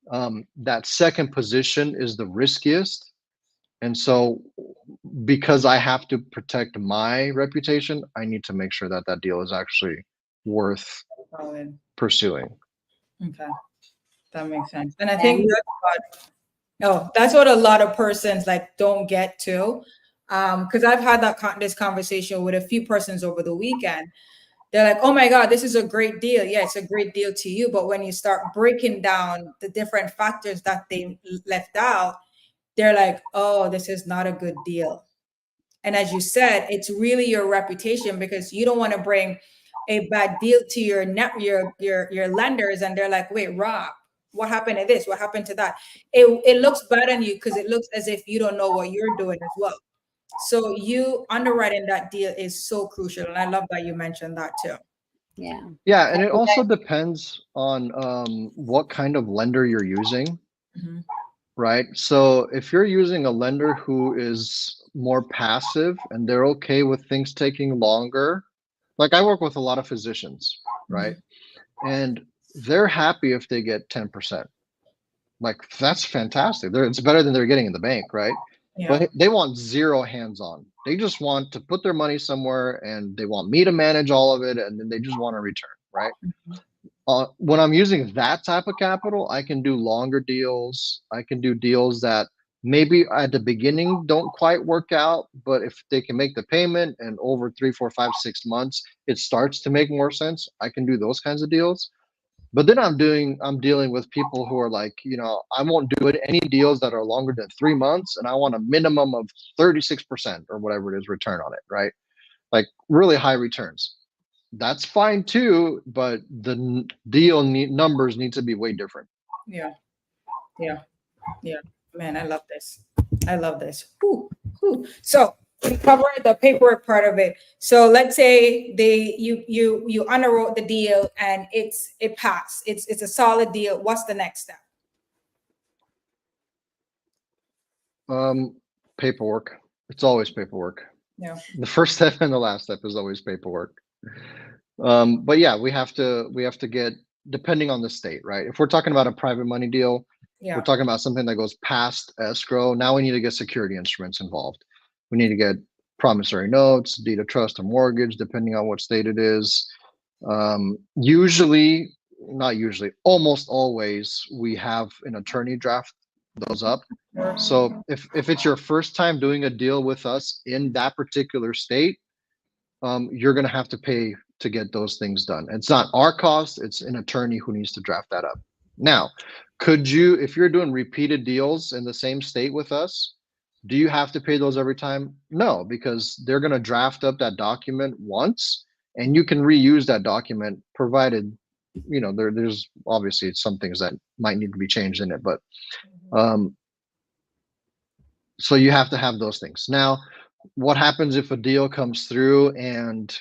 that second position is the riskiest. And so because I have to protect my reputation, I need to make sure that that deal is actually worth pursuing. Okay, that makes sense. And I think that's what a lot of persons like don't get to. Because I've had this conversation with a few persons over the weekend. They're like, oh my God, this is a great deal. Yeah, it's a great deal to you. But when you start breaking down the different factors that they left out, they're like, oh, this is not a good deal. And as you said, it's really your reputation, because you don't want to bring a bad deal to your lenders, and they're like, wait, Rob, what happened to this? What happened to that? It looks bad on you, because it looks as if you don't know what you're doing as well. So you underwriting that deal is so crucial. And I love that you mentioned that too. Yeah. Yeah. And it also depends on what kind of lender you're using, right? So if you're using a lender who is more passive and they're okay with things taking longer, like I work with a lot of physicians, right? And they're happy if they get 10%. Like, that's fantastic. It's better than they're getting in the bank, right? Yeah. But they want zero hands-on. They just want to put their money somewhere and they want me to manage all of it, and then they just want a return, right? When I'm using that type of capital, I can do longer deals. I can do deals that maybe at the beginning don't quite work out, but if they can make the payment and over 3, 4, 5, 6 months, it starts to make more sense, I can do those kinds of deals. But then I'm dealing with people who are like, I won't do any deals that are longer than 3 months, and I want a minimum of 36% or whatever it is return on it, right? Like really high returns. That's fine too, but the deal numbers need to be way different. Yeah. Man, I love this. Whew. So we covered the paperwork part of it. So let's say you underwrote the deal and it passed. It's a solid deal. What's the next step? Paperwork. It's always paperwork. Yeah. The first step and the last step is always paperwork. But yeah, we have to get, depending on the state, right? If we're talking about a private money deal, Yeah. we're talking about something that goes past escrow. Now we need to get security instruments involved. We need to get promissory notes, deed of trust, or mortgage, depending on what state it is. Usually, not usually, almost always, we have an attorney draft those up. So if it's your first time doing a deal with us in that particular state, you're going to have to pay to get those things done. It's not our cost, it's an attorney who needs to draft that up. Now, could you, if you're doing repeated deals in the same state with us, do you have to pay those every time? No, because they're going to draft up that document once and you can reuse that document, provided, you know, there's obviously some things that might need to be changed in it, but so you have to have those things. Now, what happens if a deal comes through and,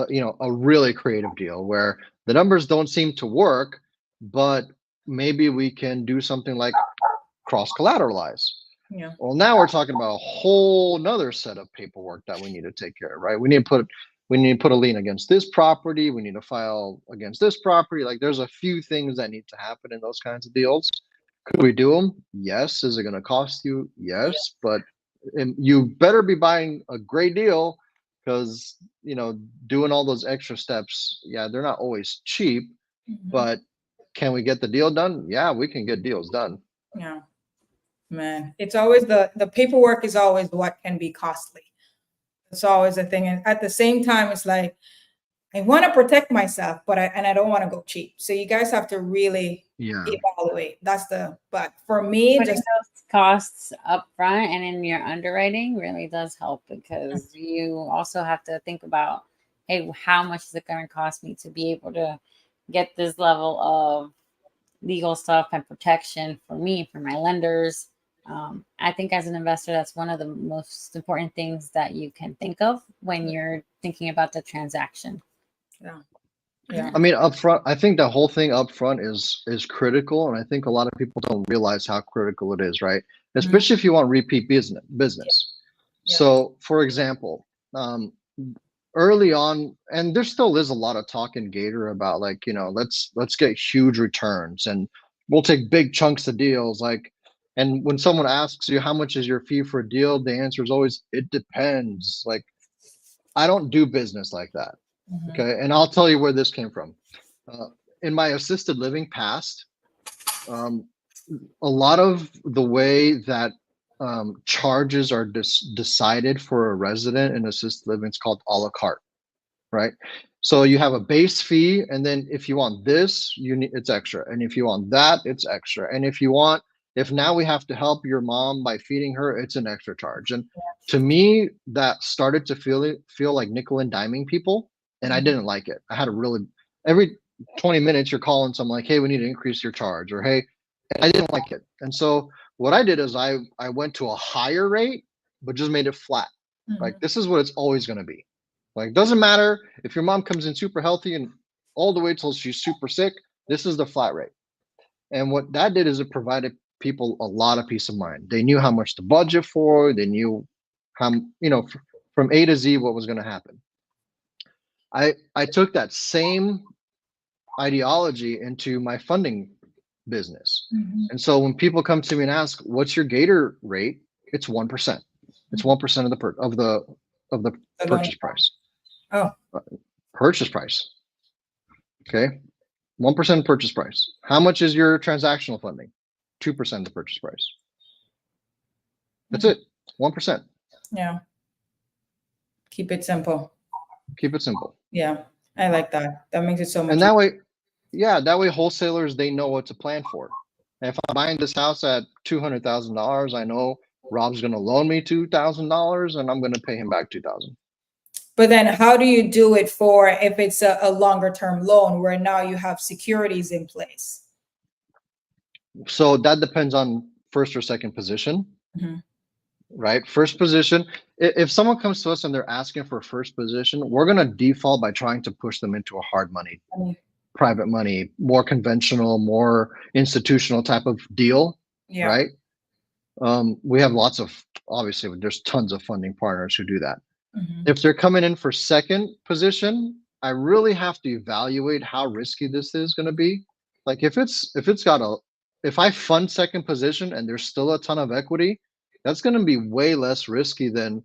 you know, a really creative deal where the numbers don't seem to work, but maybe we can do something like cross collateralize? Yeah. Well, now we're talking about a whole nother set of paperwork that we need to take care of, right? We need to put a lien against this property. We need to file against this property. Like, there's a few things that need to happen in those kinds of deals. Could we do them? Yes. Is it going to cost you? Yes. But you better be buying a great deal, because, you know, doing all those extra steps, yeah, they're not always cheap, but can we get the deal done? Yeah, we can get deals done. Yeah. Man, it's always the paperwork is always what can be costly. It's always a thing. And at the same time, it's like, I want to protect myself, but I don't want to go cheap. So you guys have to really evaluate. But for me, Putting just those costs up front and in your underwriting really does help, because you also have to think about, hey, how much is it going to cost me to be able to get this level of legal stuff and protection for me, for my lenders. I think as an investor, that's one of the most important things that you can think of when you're thinking about the transaction. Yeah. I mean, upfront, I think the whole thing upfront is critical, and I think a lot of people don't realize how critical it is, right? Especially if you want repeat business. Yeah. So, for example, early on, and there still is a lot of talk in Gator about, like, you know, let's get huge returns and we'll take big chunks of deals. Like, and when someone asks you how much is your fee for a deal, the answer is always, it depends. Like, I don't do business like that. Okay. And I'll tell you where this came from. In my assisted living past, a lot of the way that charges are decided for a resident in assisted living is called a la carte, right? So you have a base fee, and then if you want this, it's extra, and if you want that, it's extra, and if now we have to help your mom by feeding her, it's an extra charge. And to me, that started to feel like nickel and diming people, and I didn't like it. I had every 20 minutes you're calling someone like, hey, we need to increase your charge, or hey, I didn't like it. And so what I did is I went to a higher rate, but just made it flat. Like, this is what it's always going to be. Like, doesn't matter if your mom comes in super healthy and all the way till she's super sick, this is the flat rate. And what that did is it provided people a lot of peace of mind. They knew how much to budget for. They knew how, you know, from A to Z what was going to happen. I took that same ideology into my funding business. And so when people come to me and ask, what's your Gator rate? It's 1%. It's 1% of the purchase price. Oh. Purchase price. Okay. 1% purchase price. How much is your transactional funding? 2% of the purchase price. That's it. 1%. Yeah. Keep it simple. Keep it simple. Yeah. I like that. That makes it so much. And that way, yeah, that way wholesalers, they know what to plan for. And if I'm buying this house at $200,000, I know Rob's going to loan me $2,000 and I'm going to pay him back $2,000. But then how do you do it for if it's a longer term loan where now you have securities in place? So that depends on first or second position. right? First position. If someone comes to us and they're asking for first position, we're going to default by trying to push them into a hard money, private money, more conventional, more institutional type of deal, Yeah. right? We have lots of, obviously, there's tons of funding partners who do that. If they're coming in for second position, I really have to evaluate how risky this is going to be. Like if I fund second position and there's still a ton of equity, that's going to be way less risky than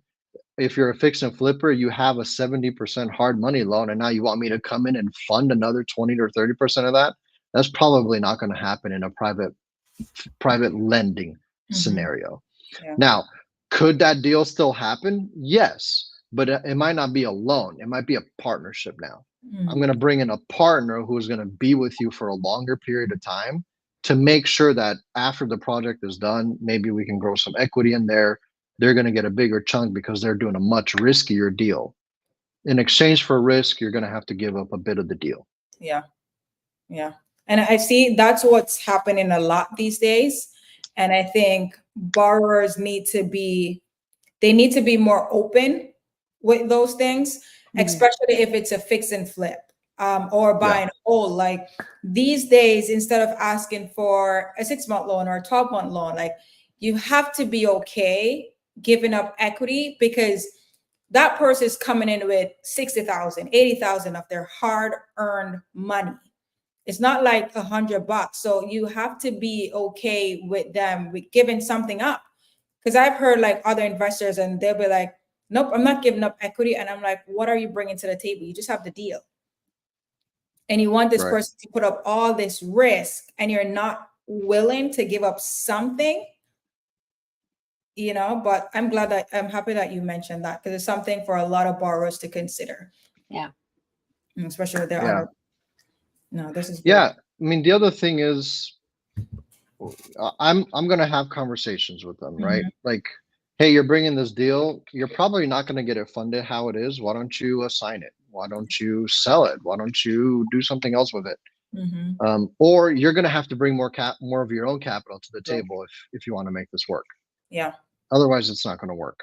if you're a fix and flipper, you have a 70% hard money loan, and now you want me to come in and fund another 20 or 30% of that. That's probably not going to happen in a private lending scenario. Yeah. Now, could that deal still happen? Yes, but it might not be a loan. It might be a partnership now. I'm going to bring in a partner who's going to be with you for a longer period of time to make sure that after the project is done, maybe we can grow some equity in there. They're going to get a bigger chunk because they're doing a much riskier deal. In exchange for risk, you're going to have to give up a bit of the deal. Yeah. Yeah. And I see that's what's happening a lot these days. And I think borrowers need to be more open with those things, especially if it's a fix and flip, or buy and hold. Like these days, instead of asking for a 6-month loan or a 12-month loan, like you have to be okay giving up equity, because that person is coming in with 60,000, 80,000 of their hard-earned money. It's not like $100. So you have to be okay with them with giving something up. Because I've heard like other investors and they'll be like, nope, I'm not giving up equity. And I'm like, what are you bringing to the table? You just have the deal. And you want this person to put up all this risk and you're not willing to give up something, but I'm happy that you mentioned that, because it's something for a lot of borrowers to consider. Yeah. Especially with their other. No, this is. Yeah. I mean, the other thing is, I'm going to have conversations with them, right? Like, hey, you're bringing this deal. You're probably not going to get it funded how it is. Why don't you assign it? Why don't you sell it? Why don't you do something else with it? Or you're going to have to bring more of your own capital to the table if you want to make this work. Yeah. Otherwise, it's not going to work,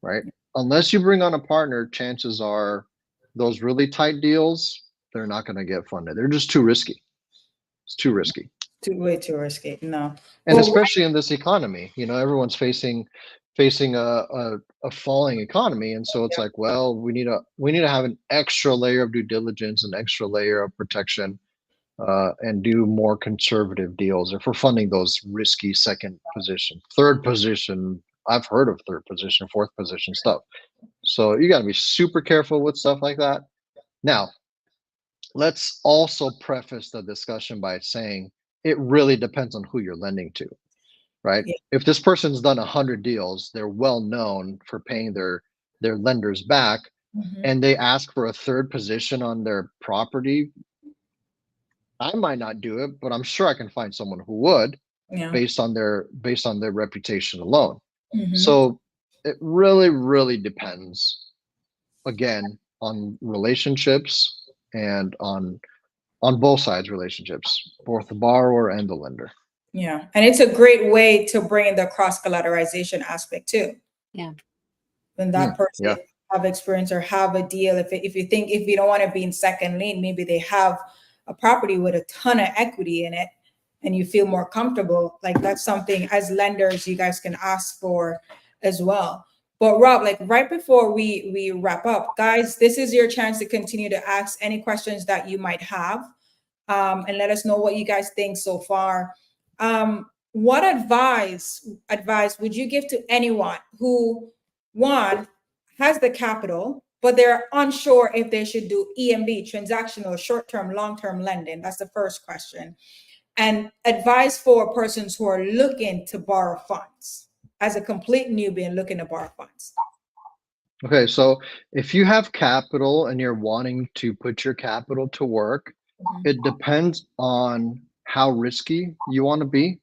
right? Unless you bring on a partner, chances are those really tight deals, they're not going to get funded. They're just too risky. It's too risky. Way too risky. No. And especially in this economy, everyone's facing a falling economy, and so it's like, well, we need to have an extra layer of due diligence, an extra layer of protection, and do more conservative deals if we're funding those risky second position, third position. I've heard of third position, fourth position stuff. So you got to be super careful with stuff like that. Now, let's also preface the discussion by saying it really depends on who you're lending to, right? Yeah. If this person's done 100 deals, they're well known for paying their lenders back, and they ask for a third position on their property, I might not do it, but I'm sure I can find someone who would, based on their reputation alone. So it really, really depends, again, on relationships and on both sides relationships, both the borrower and the lender. Yeah. And it's a great way to bring in the cross collateralization aspect too. Yeah. When that person have experience or have a deal, if you don't want to be in second lien, maybe they have a property with a ton of equity in it and you feel more comfortable, like that's something as lenders you guys can ask for as well. But Rob, like right before we wrap up, guys, this is your chance to continue to ask any questions that you might have, and let us know what you guys think so far. What advice would you give to anyone who, one, has the capital, but they're unsure if they should do EMB, transactional, short-term, long-term lending? That's the first question. And advice for persons who are looking to borrow funds, as a complete newbie and looking to borrow funds. Okay, so if you have capital and you're wanting to put your capital to work, it depends on how risky you want to be,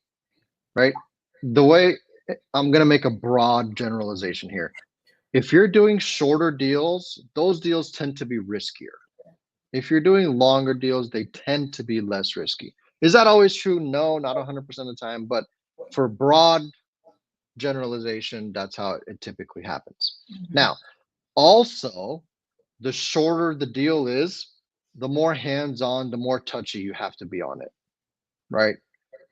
right? The way I'm going to make a broad generalization here. If you're doing shorter deals, those deals tend to be riskier. If you're doing longer deals, they tend to be less risky. Is that always true? No, not 100% of the time, but for broad generalization, that's how it typically happens. Mhm. Now, also, the shorter the deal is, the more hands-on, the more touchy you have to be on it, right?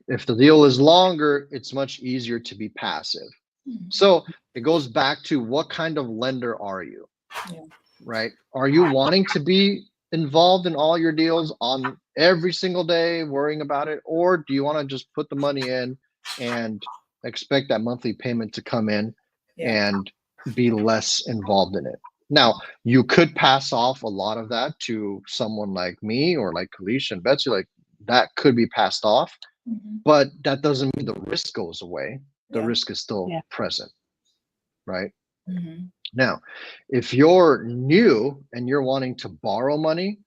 If the deal is longer, it's much easier to be passive. Mhm. So it goes back to what kind of lender are you, Yeah. right? Are you wanting to be involved in all your deals on every single day, worrying about it? Or do you want to just put the money in and expect that monthly payment to come in Yeah. and be less involved in it? Now, you could pass off a lot of that to someone like me or like Kalisha and Betsy, like that could be passed off, Mhm. but that doesn't mean the risk goes away. The Yeah. risk is still Yeah. present, right? Mhm. Now, if you're new and you're wanting to borrow money,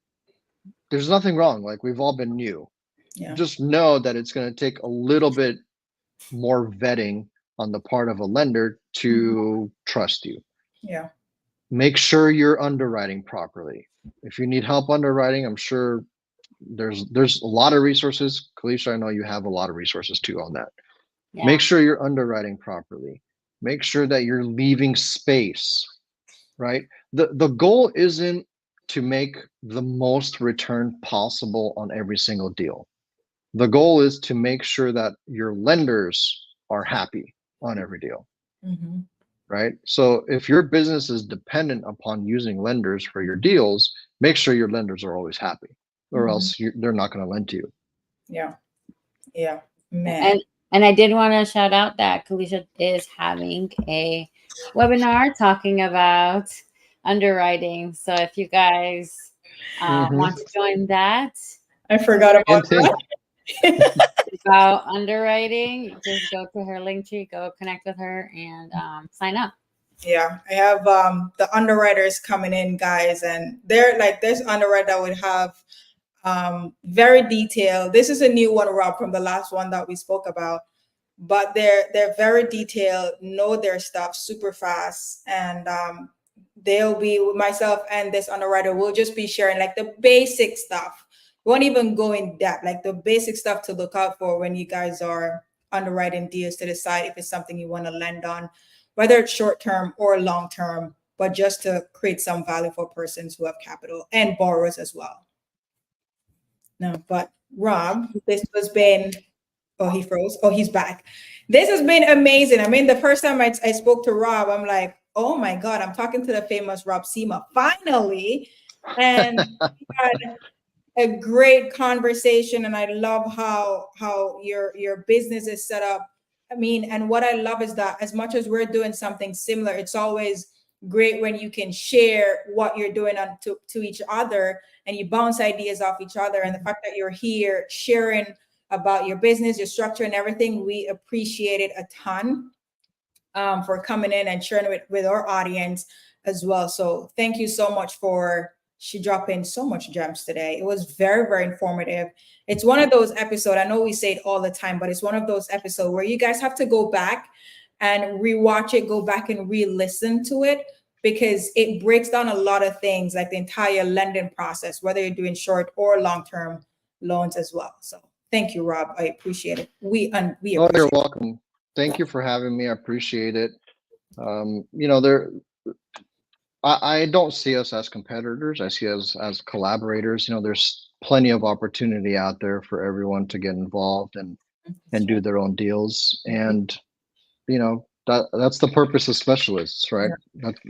there's nothing wrong. Like we've all been new. Yeah. Just know that it's going to take a little bit more vetting on the part of a lender to trust you. Yeah. Make sure you're underwriting properly. If you need help underwriting, I'm sure there's a lot of resources. Kalisha, I know you have a lot of resources too on that. Yeah. Make sure you're underwriting properly. Make sure that you're leaving space, right? The goal isn't to make the most return possible on every single deal. The goal is to make sure that your lenders are happy on every deal, Mhm. right? So if your business is dependent upon using lenders for your deals, make sure your lenders are always happy, or Mhm. else they're not going to lend to you. Yeah. Yeah. Man. And I did want to shout out that Kalisha is having a webinar talking about underwriting. So if you guys want to join that, I forgot about Hint, hint. that. about underwriting, just go to her link tree, go connect with her, and sign up. Yeah, I have the underwriters coming in, guys, and they're like there's underwriter that would have very detailed. This is a new one, Rob, from the last one that we spoke about, but they're very detailed, know their stuff super fast, and they'll be myself and this underwriter will just be sharing like the basic stuff. Won't even go in depth, like the basic stuff to look out for when you guys are underwriting deals to decide if it's something you want to lend on, whether it's short term or long term, but just to create some value for persons who have capital and borrowers as well. No, but Rob, this has been, oh, he froze. Oh, he's back. This has been amazing. I mean, the first time I spoke to Rob, I'm like, oh my God, I'm talking to the famous Rob Sema finally. And we had a great conversation, and I love how your business is set up. I mean, and what I love is that as much as we're doing something similar, it's always great when you can share what you're doing to each other and you bounce ideas off each other. And the fact that you're here sharing about your business, your structure, and everything, we appreciate it a ton for coming in and sharing with our audience as well. So thank you so much for she dropped in so much gems today. It was very, very informative. It's one of those episodes, I know we say it all the time, but it's one of those episodes where you guys have to go back and rewatch it, go back and re-listen to it, because it breaks down a lot of things like the entire lending process, whether you're doing short or long-term loans as well. So thank you, Rob. I appreciate it. We Oh, you're appreciate it. welcome. Thank you for having me. I appreciate it. There I don't see us as competitors. I see us as collaborators. There's plenty of opportunity out there for everyone to get involved and do their own deals. And that's the purpose of specialists, right?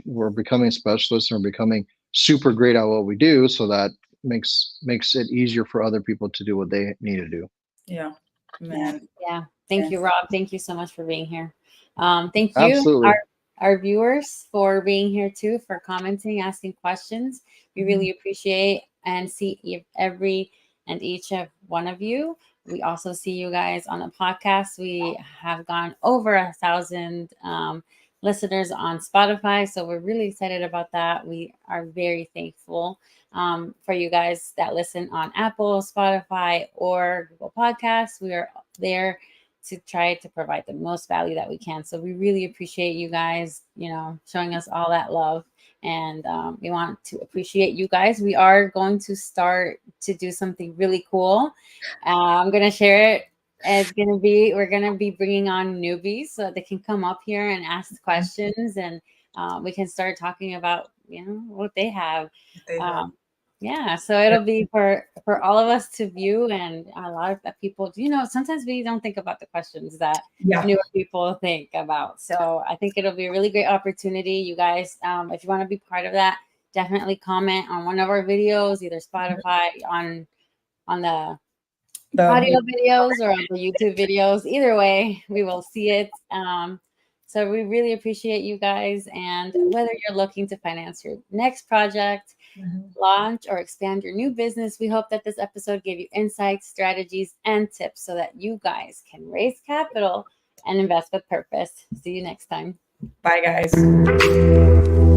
We're becoming specialists and we're becoming super great at what we do, so that makes it easier for other people to do what they need to do. Yeah, man. Yeah. Thank you, Rob. Thank you so much for being here. Thank you, Absolutely. our viewers, for being here too, for commenting, asking questions. We really appreciate and see every and each of one of you. We also see you guys on the podcast. We have gone over 1,000 listeners on Spotify, so we're really excited about that. We are very thankful for you guys that listen on Apple, Spotify, or Google Podcasts. We are there to try to provide the most value that we can. So we really appreciate you guys, showing us all that love. And we want to appreciate you guys. We are going to start to do something really cool. I'm going to share it we're gonna be bringing on newbies so that they can come up here and ask questions, and we can start talking about what they have. Yeah, so it'll be for all of us to view, and a lot of the people, sometimes we don't think about the questions that newer people think about. So I think it'll be a really great opportunity. You guys, if you want to be part of that, definitely comment on one of our videos, either Spotify on the audio videos or on the YouTube videos. Either way, we will see it. So we really appreciate you guys. And whether you're looking to finance your next project, launch, or expand your new business, we hope that this episode gave you insights, strategies, and tips so that you guys can raise capital and invest with purpose. See you next time. Bye, guys.